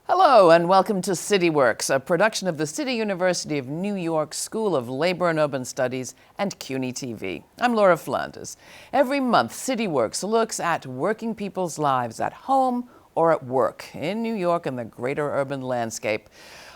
Hello and welcome to CityWorks, a production of the City University of New York School of Labor and Urban Studies and CUNY TV. I'm Laura Flanders. Every month, CityWorks looks at working people's lives at home or at work in New York and the greater urban landscape.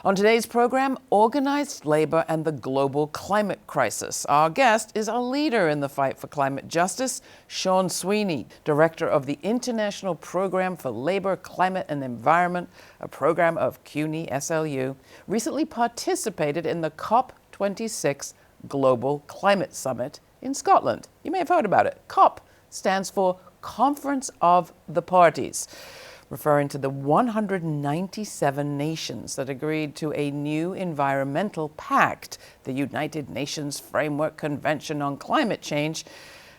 On today's program, organized labor and the global climate crisis. Our guest is a leader in the fight for climate justice, Sean Sweeney, director of the International Program for Labor, Climate and Environment, a program of CUNY SLU, recently participated in the COP26 Global Climate Summit in Scotland. You may have heard about it. COP stands for Conference of the Parties, referring to the 197 nations that agreed to a new environmental pact, the United Nations Framework Convention on Climate Change,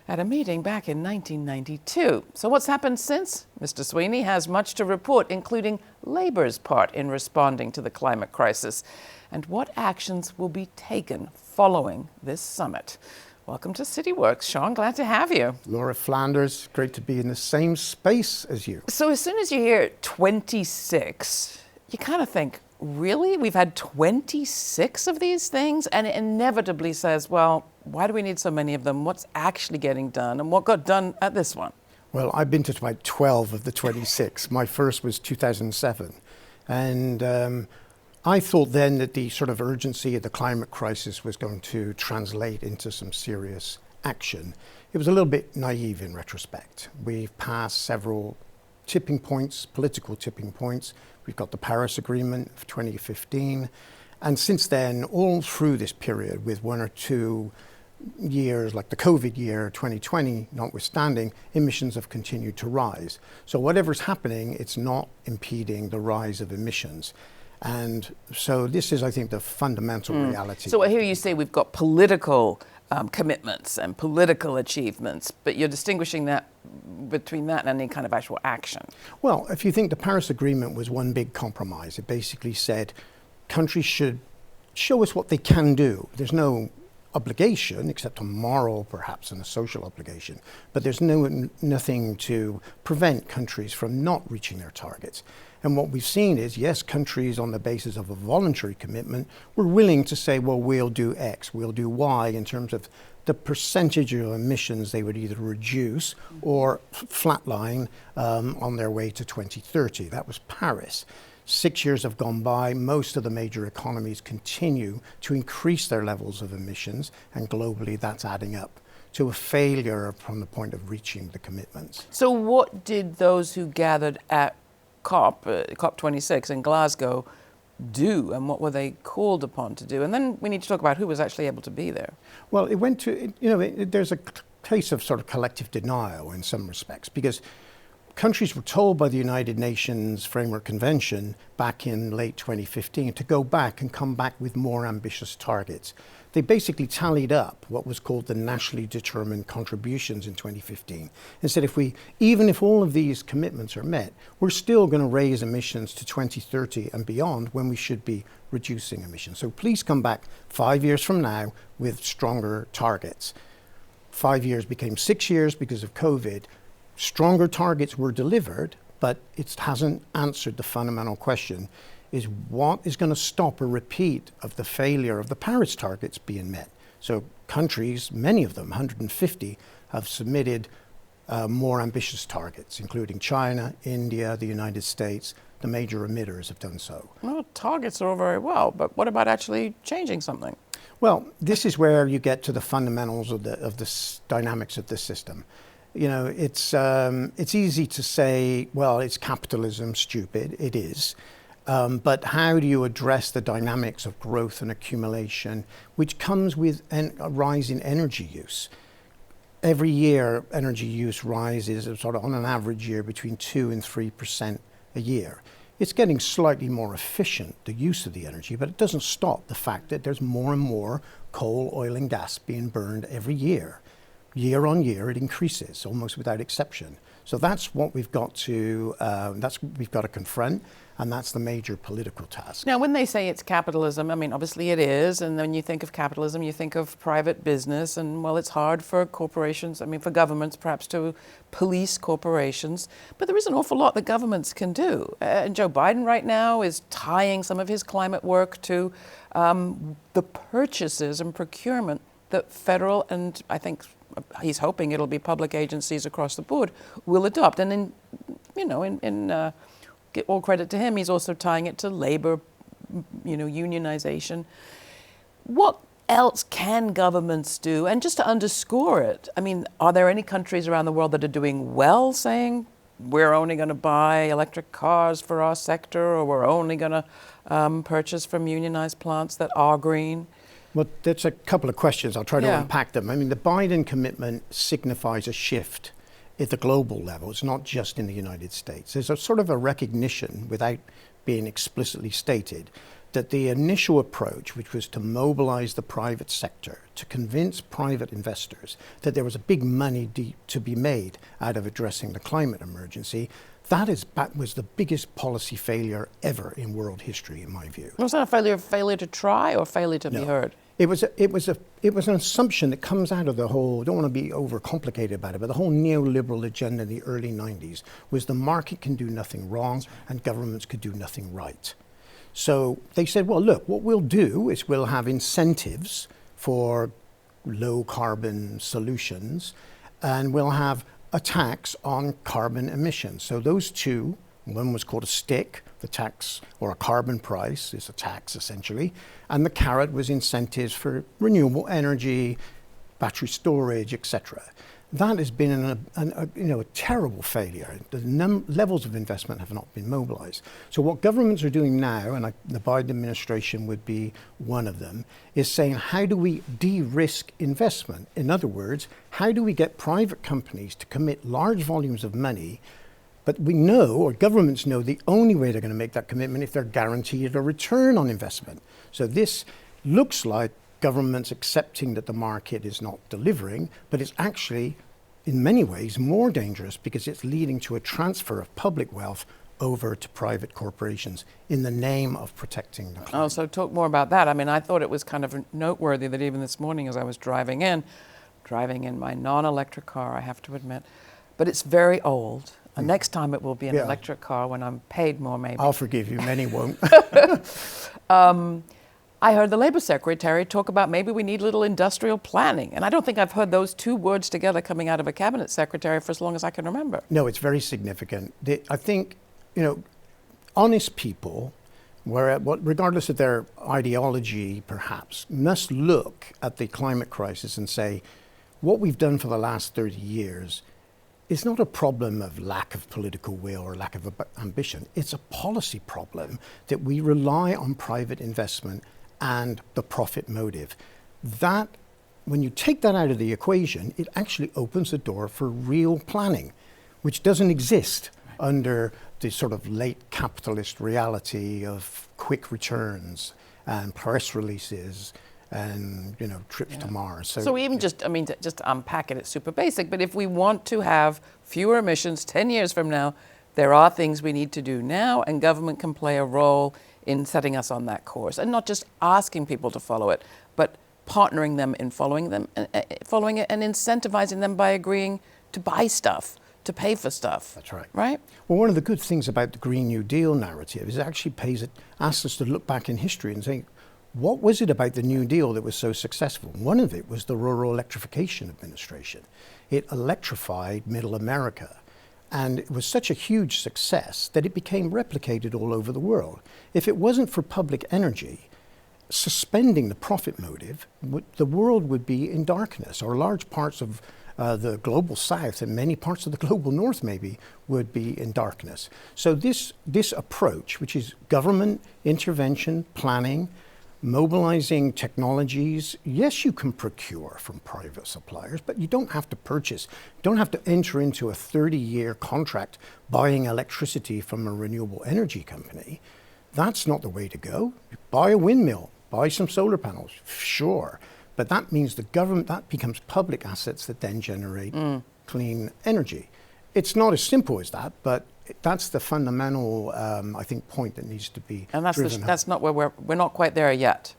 at a meeting back in 1992. So what's happened since? Mr. Sweeney has much to report, including Labor's part in responding to the climate crisis, and what actions will be taken following this summit. Welcome to CityWorks, Sean. Glad to have you. Laura Flanders, great to be in the same space as you. So as soon as you hear 26, you kind of think, really? We've had 26 of these things? And it inevitably says, well, why do we need so many of them? What's actually getting done? And what got done at this one? Well, I've been to about 12 of the 26. My first was 2007. And I thought then that the sort of urgency of the climate crisis was going to translate into some serious action. It was a little bit naive in retrospect. We've passed several tipping points, political tipping points. We've got the Paris Agreement of 2015. And since then, all through this period, with one or two years, like the COVID year, 2020, notwithstanding, emissions have continued to rise. So whatever's happening, it's not impeding the rise of emissions. And so this is, I think, the fundamental reality. So I hear you say we've got political commitments and political achievements, but you're distinguishing that between that and any kind of actual action. Well, if you think the Paris Agreement was one big compromise, it basically said countries should show us what they can do. There's no obligation, except a moral, perhaps, and a social obligation, but there's nothing to prevent countries from not reaching their targets. And what we've seen is, yes, countries on the basis of a voluntary commitment were willing to say, well, we'll do X, we'll do Y in terms of the percentage of emissions they would either reduce or flatline on their way to 2030. That was Paris. 6 years have gone by. Most of the major economies continue to increase their levels of emissions, and globally that's adding up to a failure from the point of reaching the commitments. So what did those who gathered at COP26 in Glasgow do, and what were they called upon to do? And then we need to talk about who was actually able to be there. Well, it went to, there's a case of sort of collective denial in some respects, because countries were told by the United Nations Framework Convention back in late 2015 to go back and come back with more ambitious targets. They basically tallied up what was called the nationally determined contributions in 2015 and said, even if all of these commitments are met, we're still going to raise emissions to 2030 and beyond, when we should be reducing emissions. So please come back 5 years from now with stronger targets. 5 years became 6 years because of COVID. Stronger targets were delivered, but it hasn't answered the fundamental question, is what is going to stop a repeat of the failure of the Paris targets being met? So countries, many of them, 150, have submitted more ambitious targets, including China, India, the United States. The major emitters have done so. Well, targets are all very well, but what about actually changing something? Well, this is where you get to the fundamentals of the dynamics of the system. It's easy to say, well, it's capitalism, stupid. It is. But how do you address the dynamics of growth and accumulation, which comes with a rise in energy use? Every year, energy use rises sort of on an average year between 2 and 3% a year. It's getting slightly more efficient, the use of the energy, but it doesn't stop the fact that there's more and more coal, oil, and gas being burned every year. Year on year, it increases almost without exception. So that's what we've got to confront, and that's the major political task. Now, when they say it's capitalism, I mean, obviously it is, and when you think of capitalism, you think of private business, and well, it's hard for corporations, I mean, for governments perhaps to police corporations, but there is an awful lot that governments can do. And Joe Biden right now is tying some of his climate work to the purchases and procurement that federal and I think he's hoping it'll be public agencies across the board will adopt. And get all credit to him, he's also tying it to labor, unionization. What else can governments do? And just to underscore it, I mean, are there any countries around the world that are doing well, saying we're only going to buy electric cars for our sector, or we're only going to purchase from unionized plants that are green? Well, that's a couple of questions. I'll try to Yeah. unpack them. I mean, the Biden commitment signifies a shift at the global level. It's not just in the United States. There's a sort of a recognition, without being explicitly stated, that the initial approach, which was to mobilize the private sector, to convince private investors that there was a big money to be made out of addressing the climate emergency, that was the biggest policy failure ever in world history, in my view. Was that a failure to try, or failure to be heard? It was an assumption that comes out of the whole, don't want to be overcomplicated about it, but the whole neoliberal agenda in the early 90s was the market can do nothing wrong and governments could do nothing right. So they said, well, look, what we'll do is we'll have incentives for low carbon solutions, and we'll have a tax on carbon emissions. So those two, one was called a stick, the tax, or a carbon price is a tax essentially, and the carrot was incentives for renewable energy, battery storage, etc. That has been a terrible failure. The levels of investment have not been mobilized. So what governments are doing now, and the Biden administration would be one of them, is saying, how do we de-risk investment? In other words, how do we get private companies to commit large volumes of money? But we know, or governments know, the only way they're going to make that commitment if they're guaranteed a return on investment. So this looks like governments accepting that the market is not delivering, but it's actually, in many ways, more dangerous because it's leading to a transfer of public wealth over to private corporations in the name of protecting the climate. Oh, so talk more about that. I mean, I thought it was kind of noteworthy that even this morning as I was driving in my non-electric car, I have to admit, but it's very old. And next time it will be an electric car when I'm paid more, maybe. I'll forgive you, many won't. I heard the Labor Secretary talk about maybe we need a little industrial planning. And I don't think I've heard those two words together coming out of a cabinet secretary for as long as I can remember. No, it's very significant. I think, honest people, regardless of their ideology perhaps, must look at the climate crisis and say, what we've done for the last 30 years is not a problem of lack of political will or lack of ambition. It's a policy problem that we rely on private investment and the profit motive. That, when you take that out of the equation, it actually opens the door for real planning, which doesn't exist under the sort of late capitalist reality of quick returns and press releases and trips to Mars. So even just to unpack it, it's super basic, but if we want to have fewer emissions 10 years from now, there are things we need to do now, and government can play a role in setting us on that course, and not just asking people to follow it, but partnering them in following it and incentivizing them by agreeing to buy stuff, to pay for stuff. That's right. Right? Well, one of the good things about the Green New Deal narrative is it actually asks us to look back in history and say, what was it about the New Deal that was so successful? One of it was the Rural Electrification Administration. It electrified Middle America. And it was such a huge success that it became replicated all over the world. If it wasn't for public energy, suspending the profit motive, the world would be in darkness, or large parts of the global south and many parts of the global north maybe would be in darkness. So this approach, which is government intervention, planning, mobilizing technologies, yes, you can procure from private suppliers, but you don't have to purchase, don't have to enter into a 30-year contract buying electricity from a renewable energy company. That's not the way to go. Buy a windmill, buy some solar panels, sure. But that means the government, that becomes public assets that then generate clean energy. It's not as simple as that, but that's the fundamental, I think, point that needs to be And driven home. that's not where we're not quite there yet.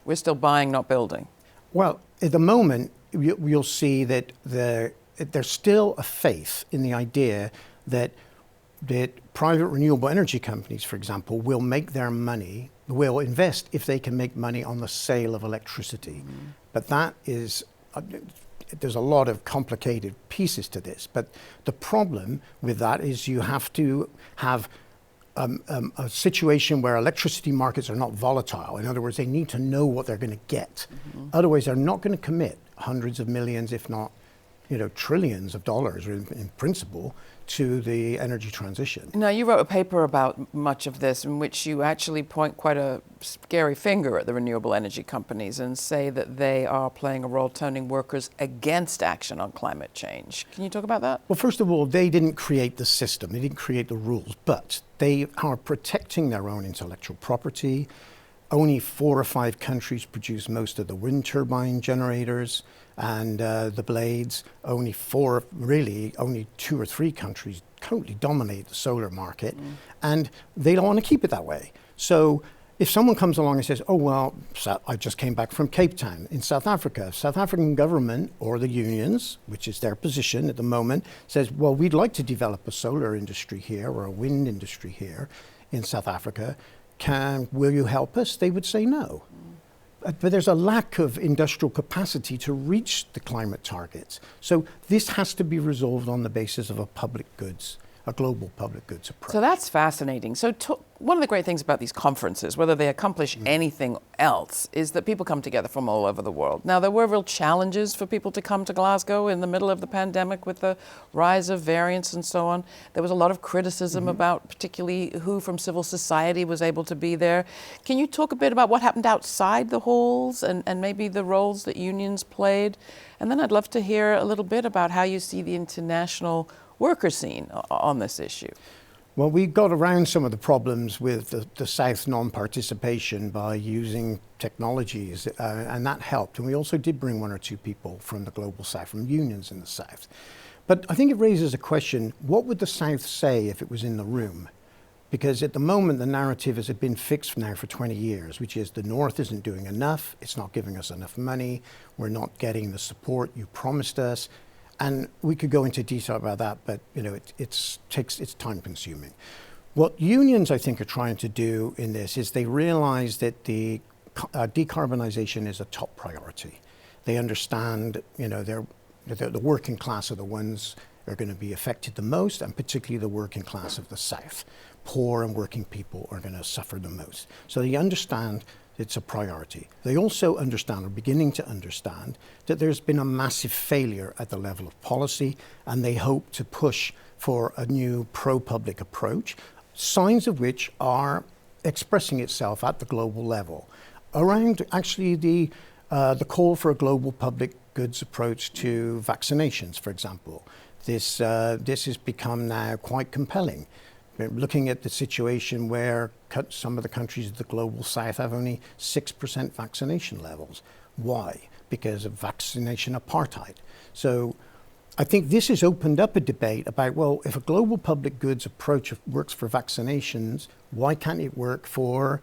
We're still buying, not building. Well, at the moment, you'll see that there's still a faith in the idea that private renewable energy companies, for example, will make their money, will invest if they can make money on the sale of electricity. Mm-hmm. But that is, there's a lot of complicated pieces to this. But the problem with that is you have to have a situation where electricity markets are not volatile. In other words, they need to know what they're going to get. Mm-hmm. Otherwise, they're not going to commit hundreds of millions, if not, trillions of dollars in principle to the energy transition. Now, you wrote a paper about much of this in which you actually point quite a scary finger at the renewable energy companies and say that they are playing a role turning workers against action on climate change. Can you talk about that? Well, first of all, they didn't create the system. They didn't create the rules, but they are protecting their own intellectual property. Only 4 or 5 countries produce most of the wind turbine generators and the blades. Only 2 or 3 countries totally dominate the solar market, and they don't want to keep it that way. So if someone comes along and says, oh, well, I just came back from Cape Town in South Africa, South African government or the unions, which is their position at the moment, says, well, we'd like to develop a solar industry here or a wind industry here in South Africa. Will you help us? They would say no. But there's a lack of industrial capacity to reach the climate targets. So this has to be resolved on the basis of a global public goods approach. So that's fascinating. So one of the great things about these conferences, whether they accomplish anything else, is that people come together from all over the world. Now, there were real challenges for people to come to Glasgow in the middle of the pandemic with the rise of variants and so on. There was a lot of criticism about particularly who from civil society was able to be there. Can you talk a bit about what happened outside the halls and maybe the roles that unions played? And then I'd love to hear a little bit about how you see the international worker scene on this issue. Well, we got around some of the problems with the South non-participation by using technologies, and that helped. And we also did bring 1 or 2 people from the Global South, from unions in the South. But I think it raises a question, what would the South say if it was in the room? Because at the moment, the narrative has been fixed now for 20 years, which is the North isn't doing enough, it's not giving us enough money, we're not getting the support you promised us. And we could go into detail about that, but it's time consuming. What unions, I think, are trying to do in this is they realize that the decarbonization is a top priority. They understand, the working class are the ones that are going to be affected the most, and particularly the working class of the South. Poor and working people are going to suffer the most. So they understand it's a priority. They also understand, or beginning to understand, that there's been a massive failure at the level of policy, and they hope to push for a new pro-public approach, signs of which are expressing itself at the global level. Around actually the call for a global public goods approach to vaccinations, for example. This has become now quite compelling. Looking at the situation where some of the countries of the global South have only 6% vaccination levels. Why? Because of vaccination apartheid. So I think this has opened up a debate about, well, if a global public goods approach works for vaccinations, why can't it work for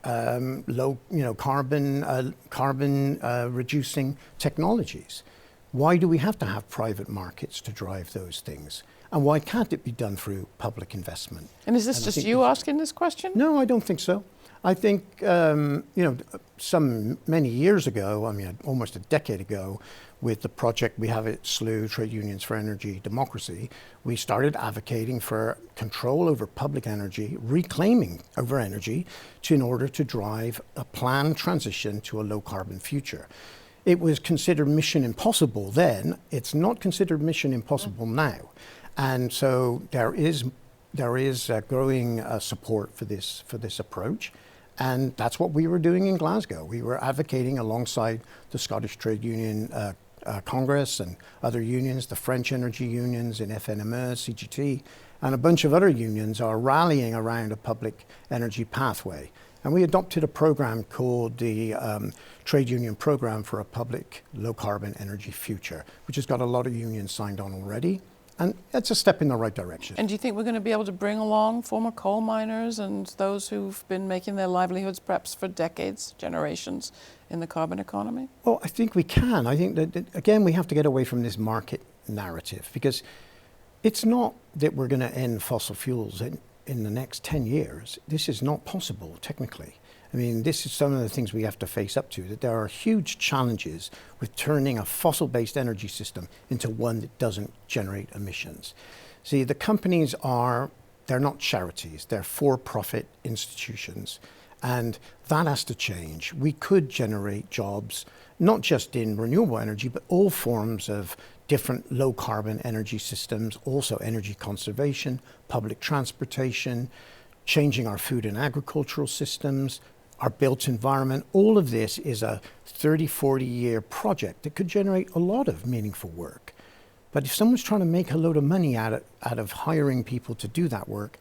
low, carbon reducing technologies? Why do we have to have private markets to drive those things? And why can't it be done through public investment? And is this just you asking this question? No, I don't think so. I think, many years ago, almost a decade ago, with the project we have at SLU, Trade Unions for Energy Democracy, we started advocating for control over public energy, reclaiming over energy, in order to drive a planned transition to a low carbon future. It was considered mission impossible then. It's not considered mission impossible now. And so there is growing support for this approach, and that's what we were doing in Glasgow. We were advocating alongside the Scottish Trade Union Congress and other unions, the French energy unions in FNME, CGT, and a bunch of other unions are rallying around a public energy pathway. And we adopted a program called the Trade Union Program for a Public Low Carbon Energy Future, which has got a lot of unions signed on already. And that's a step in the right direction. And do you think we're going to be able to bring along former coal miners and those who've been making their livelihoods perhaps for decades, generations, in the carbon economy? Well, I think we can. I think that again, we have to get away from this market narrative, because it's not that we're going to end fossil fuels in the next 10 years. This is not possible technically. I mean, this is some of the things we have to face up to, that there are huge challenges with turning a fossil-based energy system into one that doesn't generate emissions. See, the companies they're not charities, they're for-profit institutions, and that has to change. We could generate jobs, not just in renewable energy, but all forms of different low-carbon energy systems, also energy conservation, public transportation, changing our food and agricultural systems, our built environment. All of this is a 30, 40-year project that could generate a lot of meaningful work. But if someone's trying to make a load of money out of hiring people to do that work,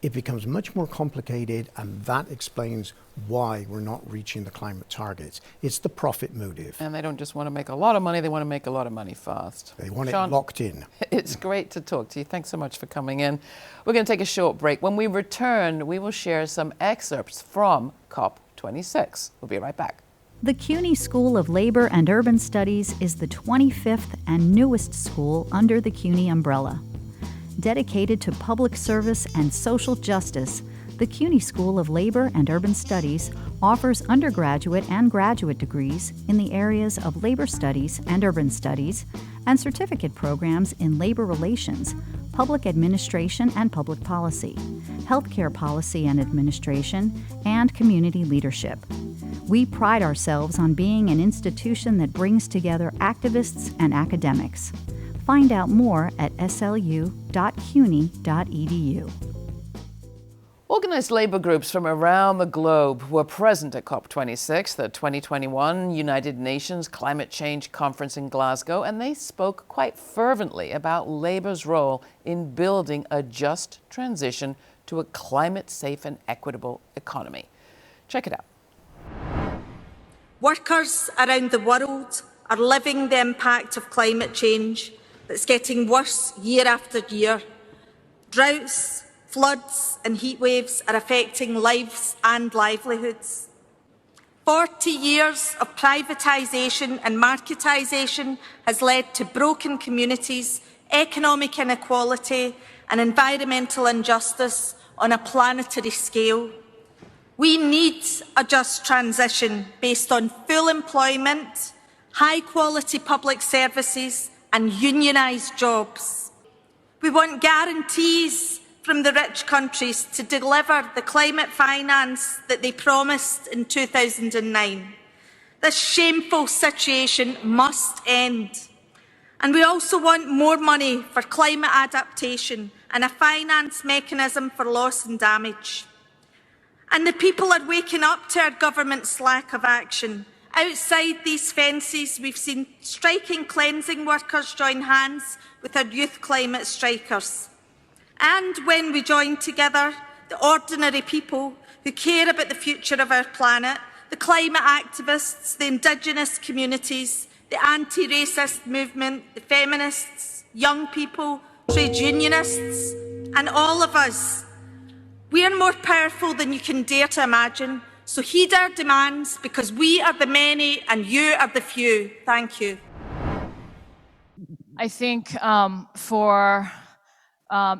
it becomes much more complicated, and that explains why we're not reaching the climate targets. It's the profit motive. And they don't just want to make a lot of money, they want to make a lot of money fast. They want Sean, it locked in. It's great to talk to you. Thanks so much for coming in. We're going to take a short break. When we return, we will share some excerpts from COP26. We'll be right back. The CUNY School of Labor and Urban Studies is the 25th and newest school under the CUNY umbrella. Dedicated to public service and social justice, the CUNY School of Labor and Urban Studies offers undergraduate and graduate degrees in the areas of labor studies and urban studies, and certificate programs in labor relations, public administration and public policy, healthcare policy and administration, and community leadership. We pride ourselves on being an institution that brings together activists and academics. Find out more at slu.cuny.edu. Organized labor groups from around the globe were present at COP26, the 2021 United Nations Climate Change Conference in Glasgow, and they spoke quite fervently about labor's role in building a just transition to a climate-safe and equitable economy. Check it out. Workers around the world are living the impact of climate change that's getting worse year after year. Droughts, floods and heat waves are affecting lives and livelihoods. 40 years of privatisation and marketisation has led to broken communities, economic inequality and environmental injustice on a planetary scale. We need a just transition based on full employment, high-quality public services and unionised jobs. We want guarantees from the rich countries to deliver the climate finance that they promised in 2009. This shameful situation must end. And we also want more money for climate adaptation and a finance mechanism for loss and damage. And the people are waking up to our government's lack of action. Outside these fences, we've seen striking cleansing workers join hands with our youth climate strikers. And when we join together, the ordinary people who care about the future of our planet, the climate activists, the Indigenous communities, the anti-racist movement, the feminists, young people, trade unionists, and all of us, we are more powerful than you can dare to imagine. So heed our demands, because we are the many and you are the few. Thank you. I think for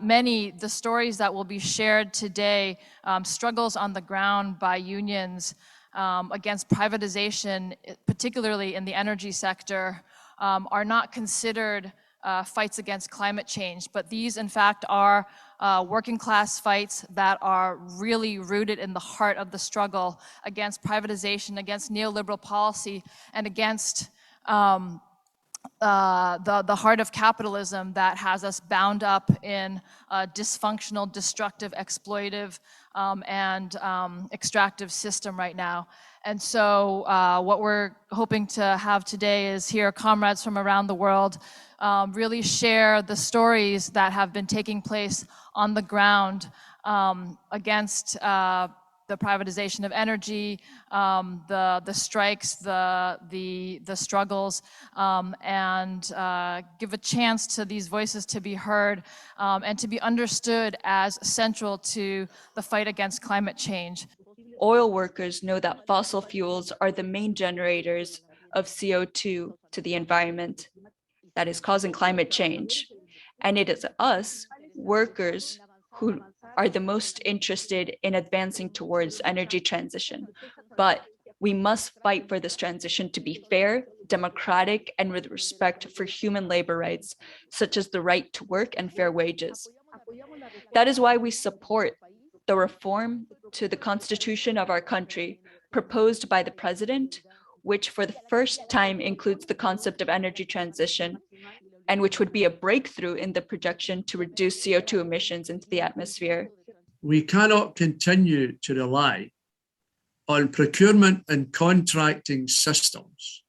many, the stories that will be shared today, struggles on the ground by unions against privatization, particularly in the energy sector, are not considered fights against climate change, but these in fact are working class fights that are really rooted in the heart of the struggle against privatization, against neoliberal policy, and against the heart of capitalism that has us bound up in a dysfunctional, destructive, exploitive, and extractive system right now. And so what we're hoping to have today is hear comrades from around the world really share the stories that have been taking place on the ground against the privatization of energy, the strikes, the struggles, and give a chance to these voices to be heard and to be understood as central to the fight against climate change. Oil workers know that fossil fuels are the main generators of CO2 to the environment that is causing climate change. And it is us, workers, who are the most interested in advancing towards energy transition. But we must fight for this transition to be fair, democratic, and with respect for human labor rights, such as the right to work and fair wages. That is why we support the reform to the constitution of our country proposed by the president, which for the first time includes the concept of energy transition, and which would be a breakthrough in the projection to reduce CO2 emissions into the atmosphere. We cannot continue to rely on procurement and contracting systems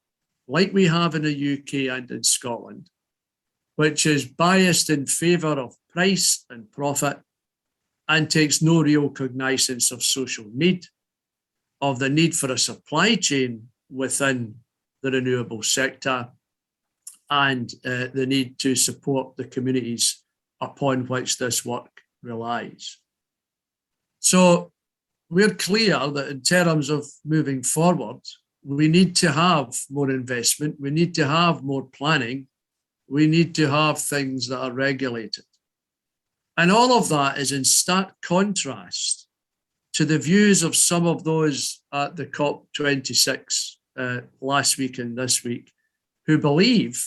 like we have in the UK and in Scotland, which is biased in favour of price and profit and takes no real cognizance of social need, of the need for a supply chain within the renewable sector, and the need to support the communities upon which this work relies. So we're clear that in terms of moving forward, we need to have more investment, we need to have more planning, we need to have things that are regulated. And all of that is in stark contrast to the views of some of those at the COP26 last week and this week, who believe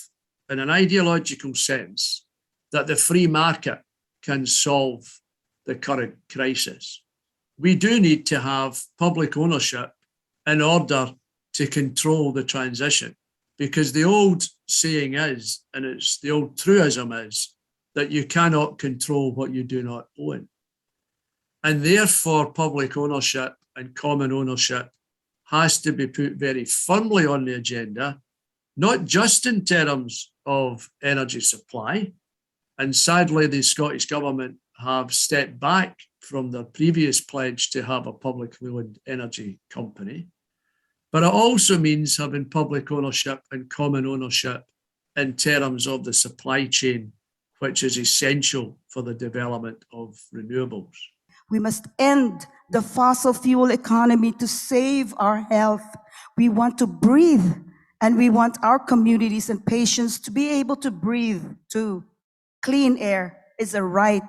in an ideological sense that the free market can solve the current crisis. We do need to have public ownership in order to control the transition, because the old saying is, and it's the old truism is, that you cannot control what you do not own. And therefore, public ownership and common ownership has to be put very firmly on the agenda, not just in terms of energy supply. And sadly, the Scottish Government have stepped back from their previous pledge to have a publicly owned energy company. But it also means having public ownership and common ownership in terms of the supply chain, which is essential for the development of renewables. We must end the fossil fuel economy to save our health. We want to breathe, and we want our communities and patients to be able to breathe too. Clean air is a right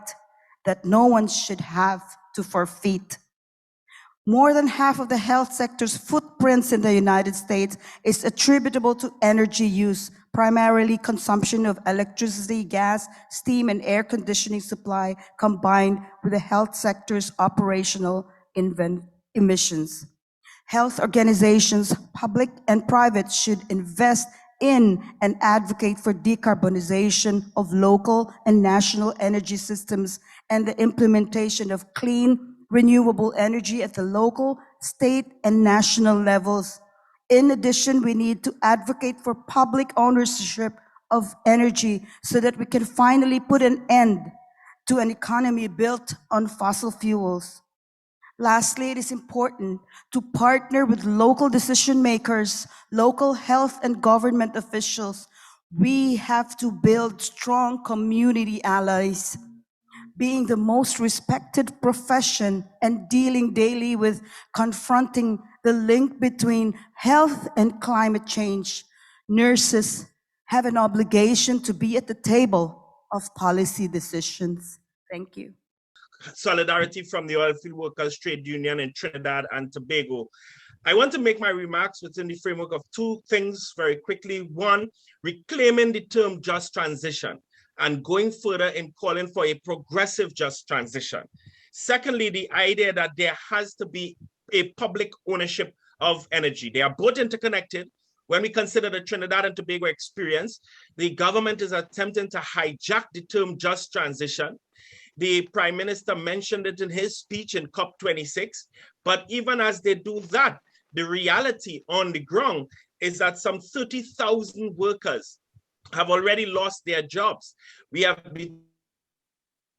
that no one should have to forfeit. More than half of the health sector's footprints in the United States is attributable to energy use, primarily consumption of electricity, gas, steam, and air conditioning supply, combined with the health sector's operational emissions. Health organizations, public and private, should invest in and advocate for decarbonization of local and national energy systems and the implementation of clean, renewable energy at the local, state, and national levels. In addition, we need to advocate for public ownership of energy so that we can finally put an end to an economy built on fossil fuels. Lastly, it is important to partner with local decision makers, local health and government officials. We have to build strong community allies. Being the most respected profession and dealing daily with confronting the link between health and climate change, nurses have an obligation to be at the table of policy decisions. Thank you. Solidarity from the Oilfield Workers Trade Union in Trinidad and Tobago. I want to make my remarks within the framework of two things very quickly. One, reclaiming the term just transition and going further in calling for a progressive just transition. Secondly, the idea that there has to be a public ownership of energy. They are both interconnected. When we consider the Trinidad and Tobago experience, the government is attempting to hijack the term just transition. The Prime Minister mentioned it in his speech in COP26, but even as they do that, the reality on the ground is that some 30,000 workers have already lost their jobs. We have been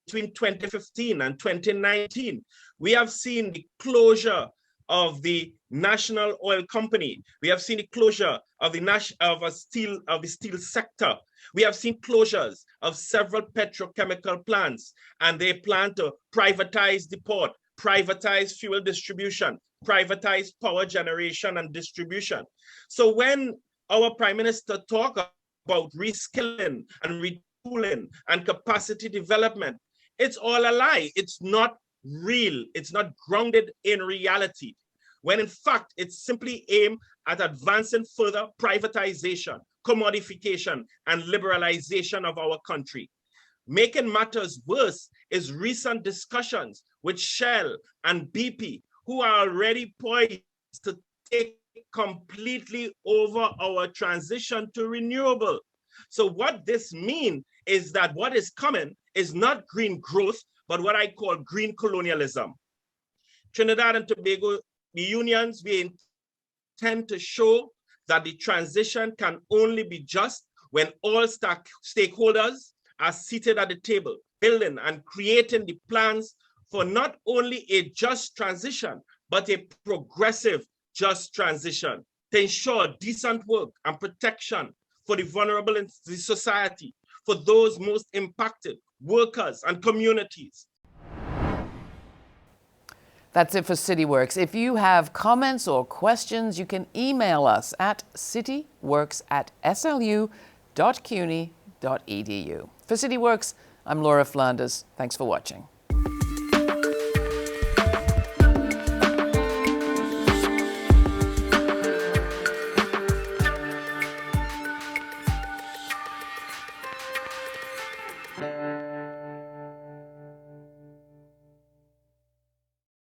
between 2015 and 2019, we have seen the closure of the National Oil Company. We have seen the closure of the steel sector. We have seen closures of several petrochemical plants, and they plan to privatize the port, privatize fuel distribution, privatize power generation and distribution. So when our Prime Minister talks about reskilling and retooling and capacity development, it's all a lie. It's not real. It's not grounded in reality, when in fact it's simply aimed at advancing further privatization, commodification, and liberalization of our country. Making matters worse is recent discussions with Shell and BP, who are already poised to take completely over our transition to renewable. So what this means is that what is coming is not green growth, but what I call green colonialism. Trinidad and Tobago, the unions, we intend to show that the transition can only be just when all stakeholders are seated at the table, building and creating the plans for not only a just transition, but a progressive just transition to ensure decent work and protection for the vulnerable in the society, for those most impacted, workers and communities. That's it for CityWorks. If you have comments or questions, you can email us at cityworks@slu.cuny.edu. For CityWorks, I'm Laura Flanders. Thanks for watching.